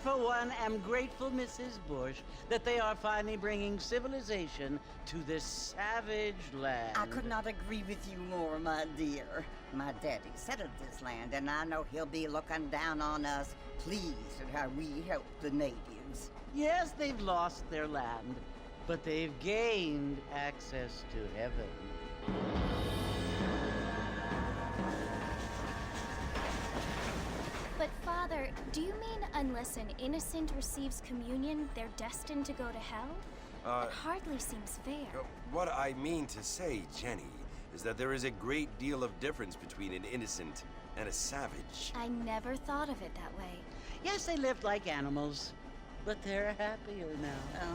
for one, am grateful, Mrs. Bush, that they are finally bringing civilization to this savage land. I could not agree with you more, my dear. My daddy settled this land, and I know he'll be looking down on us, pleased at how we help the natives. Yes, they've lost their land, but they've gained access to heaven. But Father, do you mean unless an innocent receives communion, they're destined to go to hell? That hardly seems fair. What I mean to say, Jenny, is that there is a great deal of difference between an innocent and a savage. I never thought of it that way. Yes, they lived like animals, but they're happier now.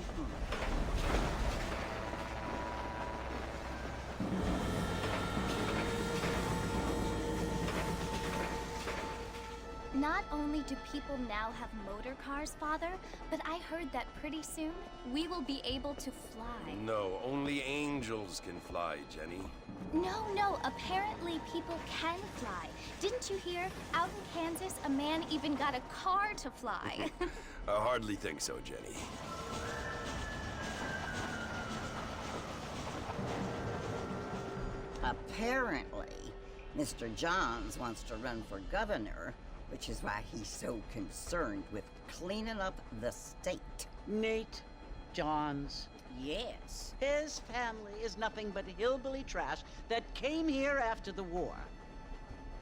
Not only do people now have motor cars, Father, but I heard that pretty soon we will be able to fly. No, only angels can fly, Jenny. No, apparently people can fly. Didn't you hear? Out in Kansas, a man even got a car to fly. I hardly think so, Jenny. Apparently, Mr. Johns wants to run for governor, which is why he's so concerned with cleaning up the state. Nate Johns. Yes. His family is nothing but hillbilly trash that came here after the war.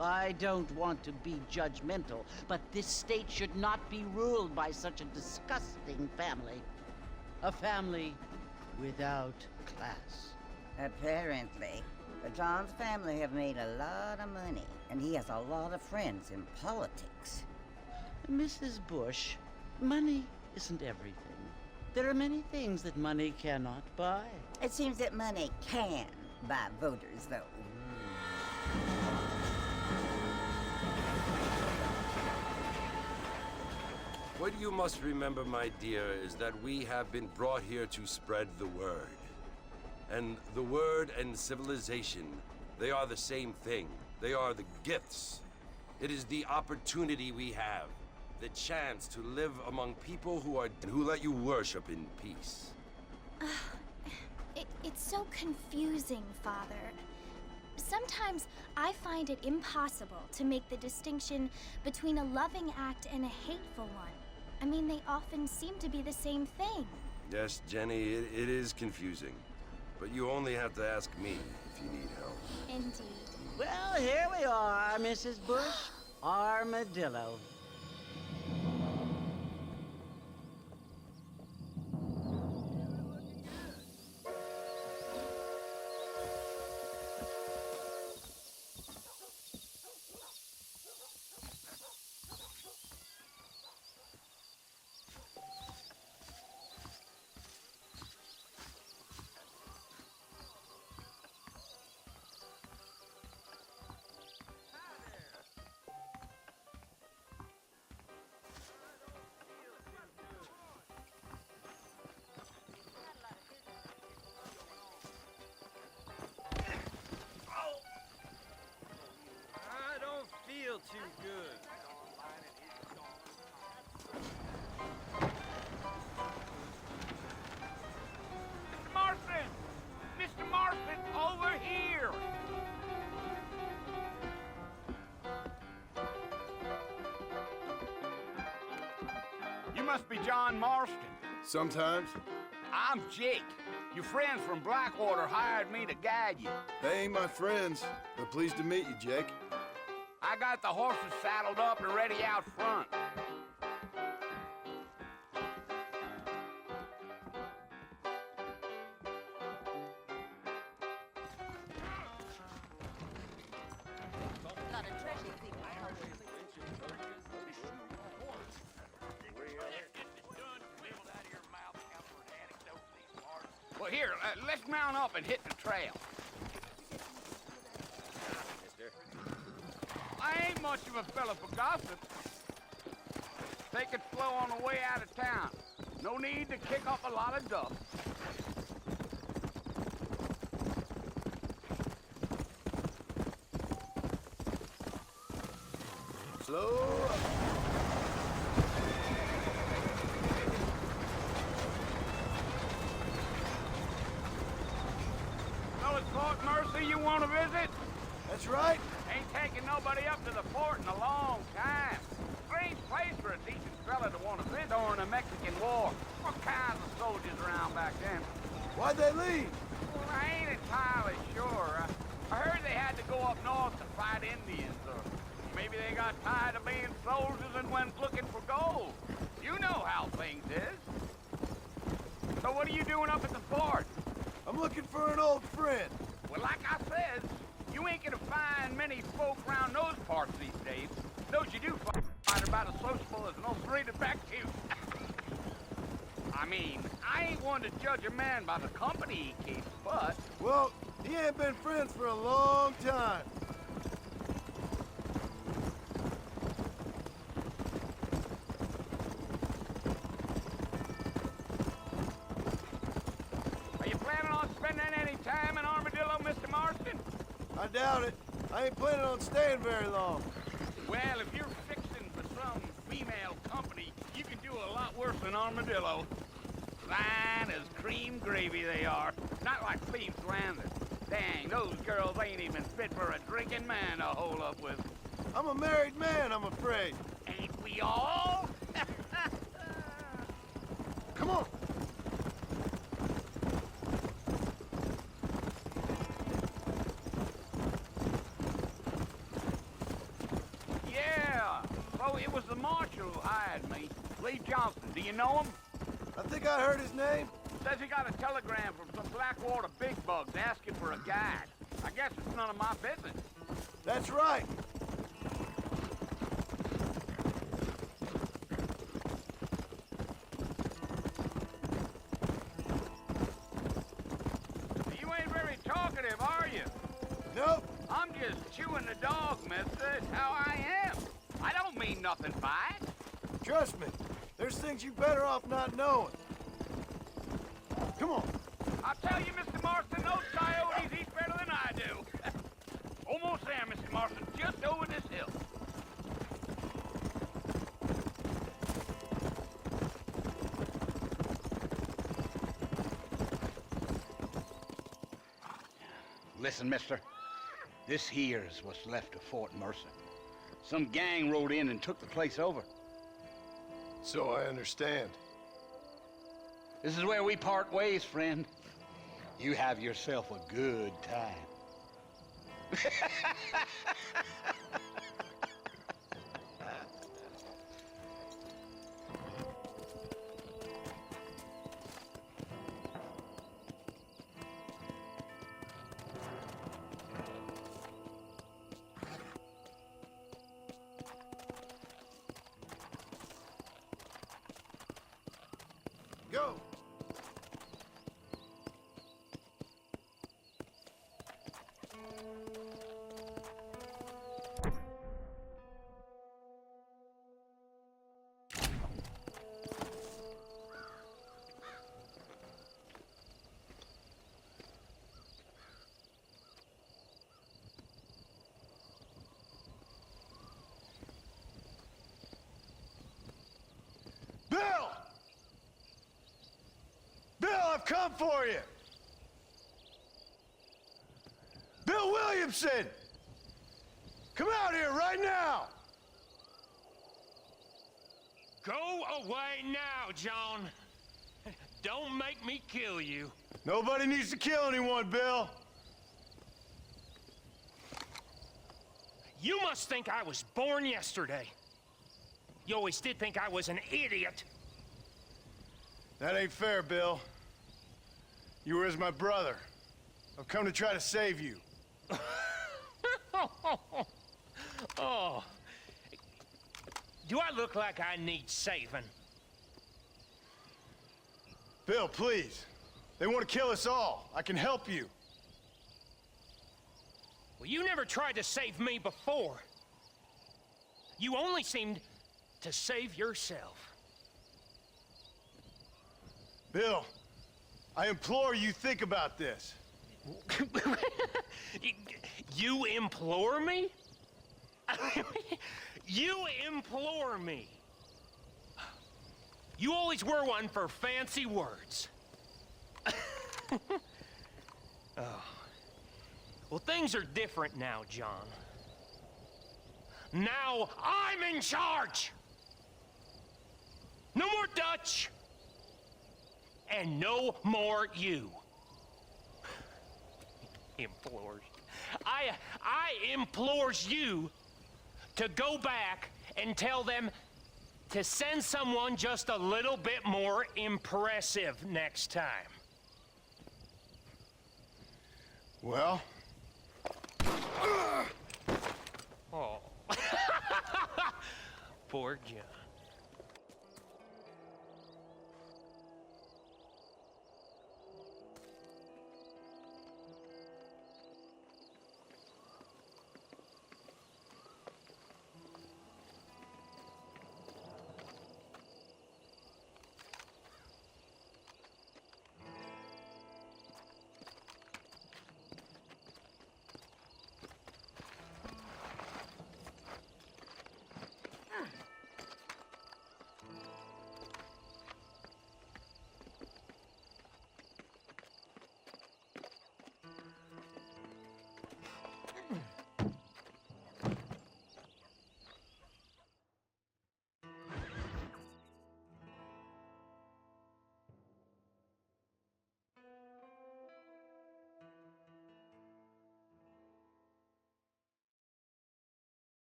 I don't want to be judgmental, but this state should not be ruled by such a disgusting family. A family without class. Apparently. The Johns family have made a lot of money, and he has a lot of friends in politics. Mrs. Bush, money isn't everything. There are many things that money cannot buy. It seems that money can buy voters, though. What you must remember, my dear, is that we have been brought here to spread the word. And the word and civilization, they are the same thing. They are the gifts. It is the opportunity we have, the chance to live among people who let you worship in peace. It's so confusing, Father. Sometimes I find it impossible to make the distinction between a loving act and a hateful one. I mean, they often seem to be the same thing. Yes, Jenny, it is confusing. But you only have to ask me if you need help. Indeed. Well, here we are, Mrs. Bush. Armadillo. Too good. Mr. Marston! Mr. Marston, over here! You must be John Marston. Sometimes. I'm Jake. Your friends from Blackwater hired me to guide you. They ain't my friends, but pleased to meet you, Jake. I got the horses saddled up and ready out front. Well, here, let's mount up and hit the trail. I ain't much of a fella for gossip. Take it slow on the way out of town. No need to kick up a lot of dust. Slow up. So you want to visit? That's right. Ain't taking nobody up to the fort in a long time. Strange place for a decent fella to want to visit during the Mexican War. What kinds of soldiers around back then? Why'd they leave? Well, I ain't entirely sure. I heard they had to go up north to fight Indians, or maybe they got tired of being soldiers and went looking for gold. You know how things is. So what are you doing up at the fort? I'm looking for an old friend. Well, like I said, you ain't gonna find many folk around those parts these days. Those you do find about as sociable as an old straight back to you. I mean, I ain't one to judge a man by the company he keeps, but... Well, he ain't been friends for a long time. Are you planning on spending any time in Armadillo, Mr. Marston? I doubt it. I ain't planning on staying very long. Well, if you're fixing for some female company, you can do a lot worse than Armadillo. Fine as cream gravy they are. Not like Cleve Slanders. Dang, those girls ain't even fit for a drinking man to hole up with. I'm a married man, I'm afraid. Ain't we all? Come on. Yeah. So it was the marshal who hired me. Lee Johnson. Do you know him? I think I heard his name. Says he got a telegram from some Blackwater big bugs asking for a guide. I guess it's none of my business. That's right. You ain't very talkative, are you? Nope. I'm just chewing the dog, mister. It's how I am. I don't mean nothing by it. Trust me. There's things you better off not knowing. Come on. I'll tell you, Mr. Marston, those coyotes eat better than I do. Almost there, Mr. Marston. Just over this hill. Listen, mister. This here's what's left of Fort Mercer. Some gang rode in and took the place over. So I understand. This is where we part ways, friend. You have yourself a good time. Go. Bill! Bill, I've come for you! Bill Williamson! Come out here right now! Go away now, John. Don't make me kill you. Nobody needs to kill anyone, Bill. You must think I was born yesterday. You always did think I was an idiot. That ain't fair, Bill. You were as my brother. I've come to try to save you. Oh. Do I look like I need saving? Bill, please. They want to kill us all. I can help you. Well, you never tried to save me before. You only seemed to save yourself. Bill, I implore you think about this. You implore me? You implore me. You always were one for fancy words. Oh. Well, things are different now, John. Now I'm in charge! No more Dutch! And no more you. Implores. I implores you to go back and tell them to send someone just a little bit more impressive next time. Well? Oh. Poor John.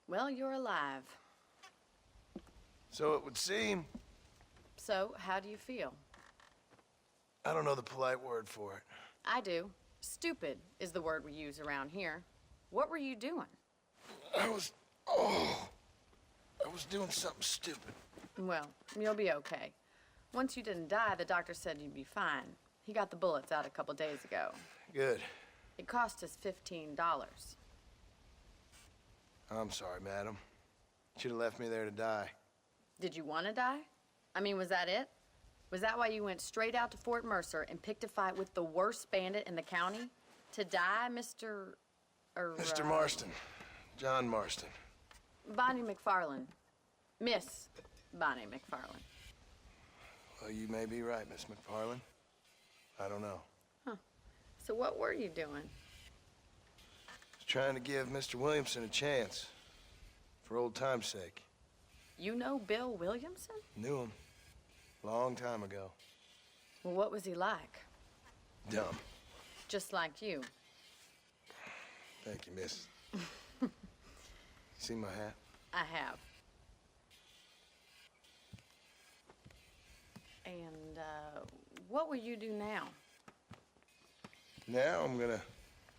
Well, you're alive. So it would seem. So, how do you feel? I don't know the polite word for it. I do. Stupid is the word we use around here. What were you doing? I was doing something stupid. Well, you'll be okay. Once you didn't die, the doctor said you'd be fine. He got the bullets out a couple days ago. Good. It cost us $15. I'm sorry, madam. Should have left me there to die. Did you want to die? I mean, was that it? Was that why you went straight out to Fort Mercer and picked a fight with the worst bandit in the county? To die, Mr. Mr. Marston. John Marston. Bonnie McFarland. Miss Bonnie McFarland. Well, you may be right, Miss McFarland. I don't know. So what were you doing? Just trying to give Mr. Williamson a chance. For old time's sake. You know Bill Williamson? Knew him. Long time ago. Well, what was he like? Dumb. Just like you. Thank you, miss. See my hat? I have. And, what will you do now? Now I'm gonna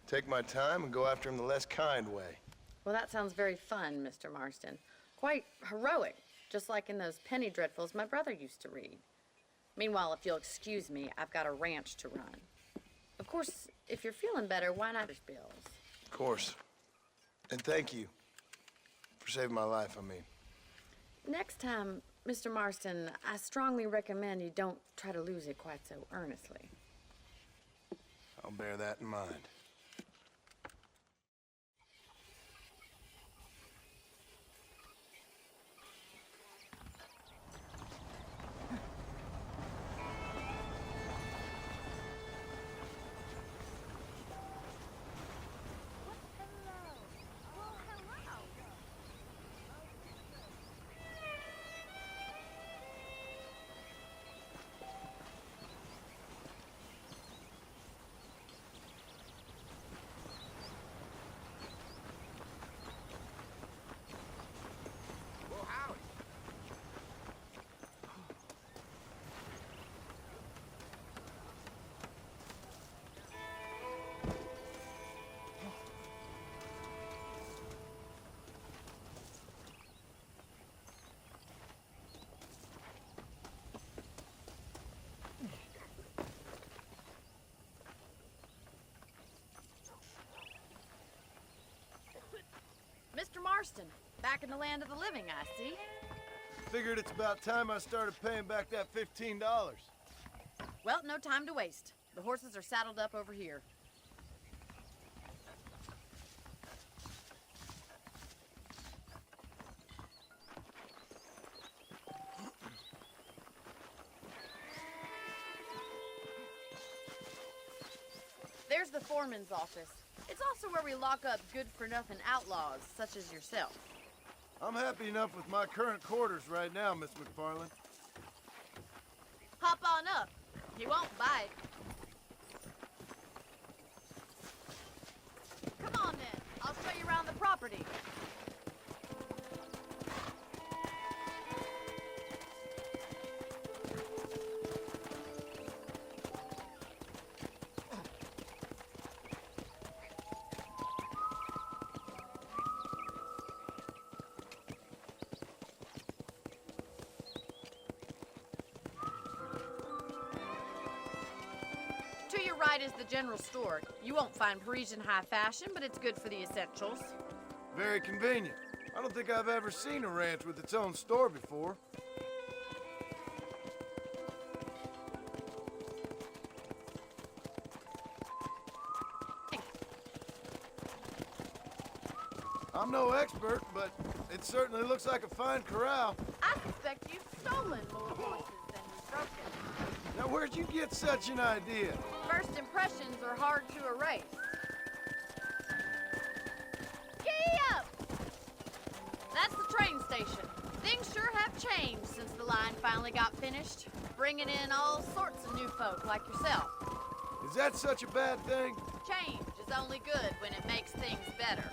take my time and go after him the less kind way. Well, that sounds very fun, Mr. Marston. Quite heroic, just like in those penny dreadfuls my brother used to read. Meanwhile, if you'll excuse me, I've got a ranch to run. Of course, if you're feeling better, why not just bills? Of course. And thank you for saving my life, I mean. Next time, Mr. Marston, I strongly recommend you don't try to lose it quite so earnestly. I'll bear that in mind. Well, howdy. Mr. Marston, back in the land of the living, I see. Figured it's about time I started paying back that $15. Well, no time to waste. The horses are saddled up over here. There's the foreman's office. It's also where we lock up good-for-nothing outlaws, such as yourself. I'm happy enough with my current quarters right now, Miss McFarland. Hop on up. He won't bite. Come on, then. I'll show you around the property. To your right is the general store. You won't find Parisian high fashion, but it's good for the essentials. Very convenient. I don't think I've ever seen a ranch with its own store before. I'm no expert, but it certainly looks like a fine corral. I suspect you've stolen more horses than you've broken. Now, where'd you get such an idea? First impressions are hard to erase. Giddy up! That's the train station. Things sure have changed since the line finally got finished, bringing in all sorts of new folk like yourself. Is that such a bad thing? Change is only good when it makes things better.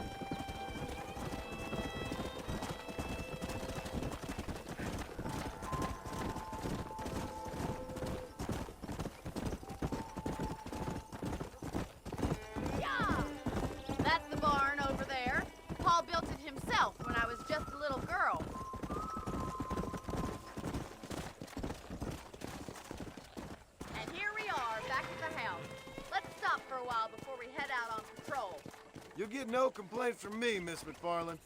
Yeah! That's the barn over there. Paul built it himself when I was just a little girl. And here we are, back at the house. Let's stop for a while before we head out on patrol. You'll get no complaint from me, Miss McFarland.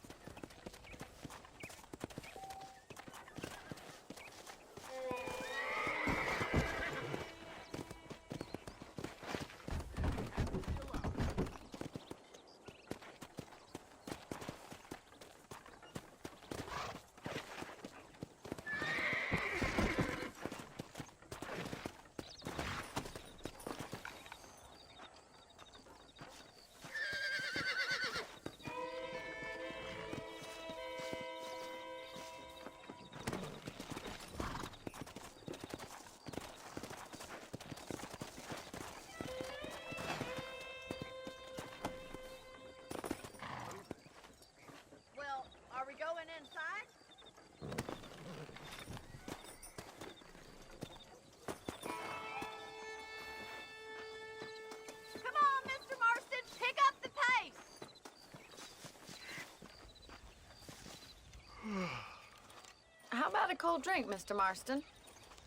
Well, are we going inside? Come on, Mr. Marston, pick up the pace. How about a cold drink, Mr. Marston?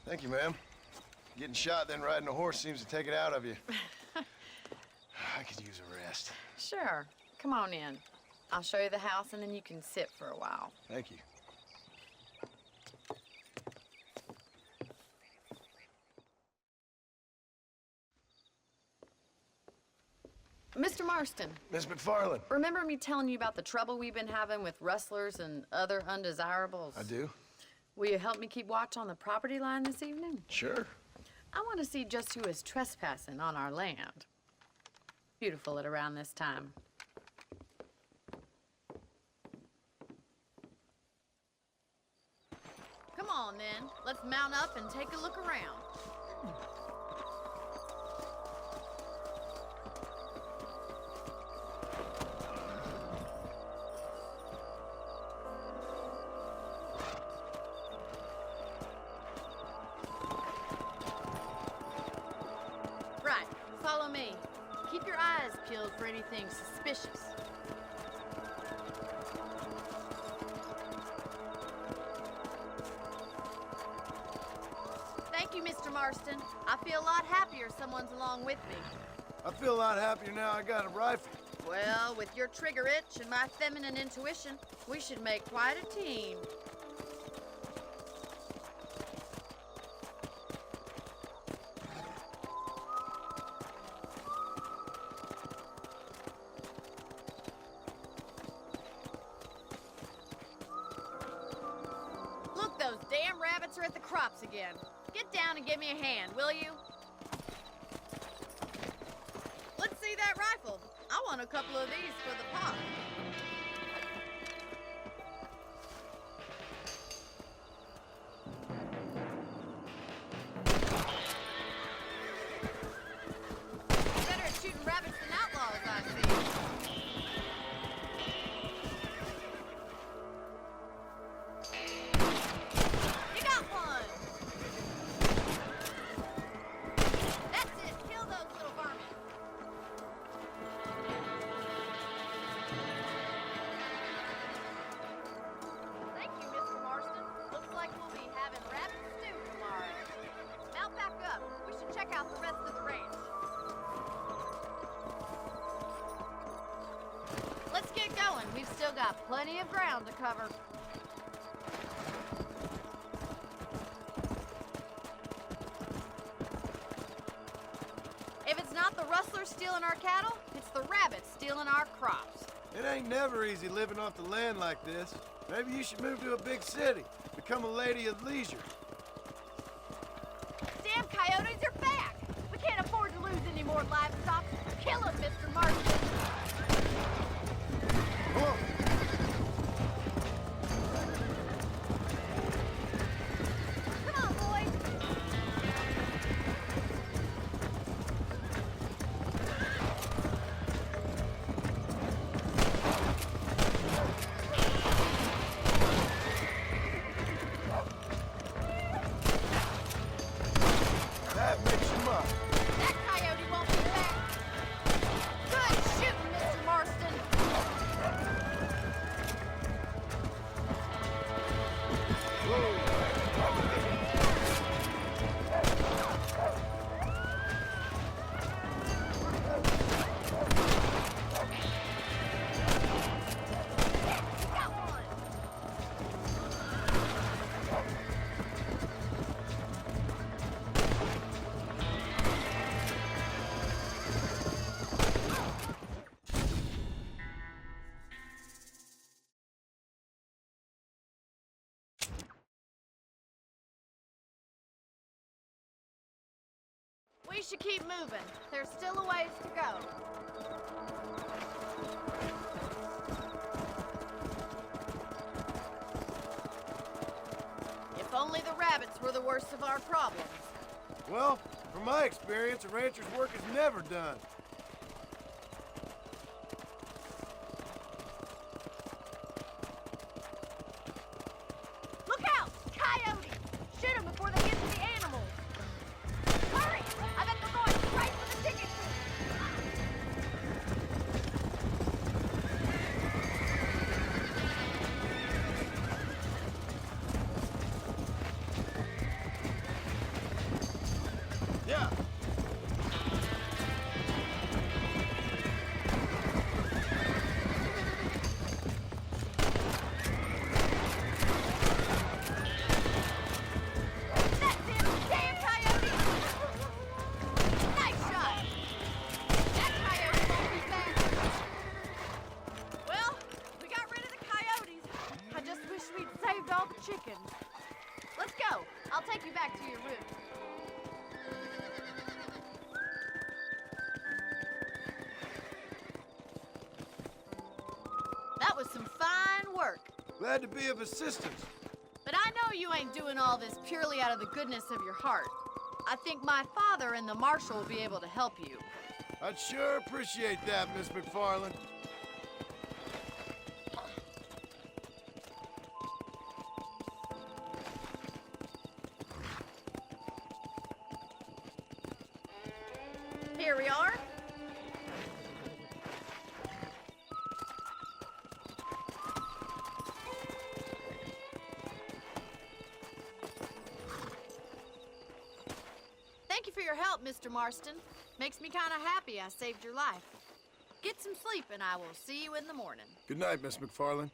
Thank you, ma'am. Getting shot, then riding a horse seems to take it out of you. I could use a rest. Sure. Come on in. I'll show you the house, and then you can sit for a while. Thank you. Mr. Marston, Miss McFarland. remember me telling you about the trouble we've been having with rustlers and other undesirables? I do? Will you help me keep watch on the property line this evening? Sure. I want to see just who is trespassing on our land. Beautiful at around this time. Come on, then. Let's mount up and take a look around. Right. Follow me. Keep your eyes peeled for anything suspicious. Thank you, Mr. Marston. I feel a lot happier someone's along with me. I feel a lot happier now I got a rifle. Well, with your trigger itch and my feminine intuition, we should make quite a team. Look, those damn rabbits are at the crops again. Get down and give me a hand, will you? Let's see that rifle. I want a couple of these for the pot. Better at shooting rabbits than outlaws, I see. You got one! That's it! Kill those little vermin! Thank you, Mr. Marston. Looks like we'll be having rabbit stew tomorrow. Mount back up. We should check out the rest of the ranch. Let's get going. We've still got plenty of ground to cover. If it's not the rustlers stealing our cattle, it's the rabbits stealing our crops. It ain't never easy living off the land like this. Maybe you should move to a big city. Become a lady of leisure. Damn coyotes are back! We can't afford to lose any more livestock. Kill them, Mr. Marston! Come on. Come on, boys! That makes you up. That coyote won't be back! Good shooting, Mr. Marston! Got one! We should keep moving. There's still a ways to go. If only the rabbits were the worst of our problems. Well, from my experience, a rancher's work is never done. Look out! Coyotes! Shoot them before they get to the animals! Hurry! I bet they're going right for the ticket! Yeah. That's it! Damn coyote! Nice shot! That coyote won't be back! Well, we got rid of the coyotes. I just wish we'd saved all the chickens. Let's go. I'll take you back to your room. That was some fine work. Glad to be of assistance. But I know you ain't doing all this purely out of the goodness of your heart. I think my father and the marshal will be able to help you. I'd sure appreciate that, Miss McFarland. Here we are. Thank you for your help, Mr. Marston. Makes me kind of happy I saved your life. Get some sleep and I will see you in the morning. Good night, Miss McFarland.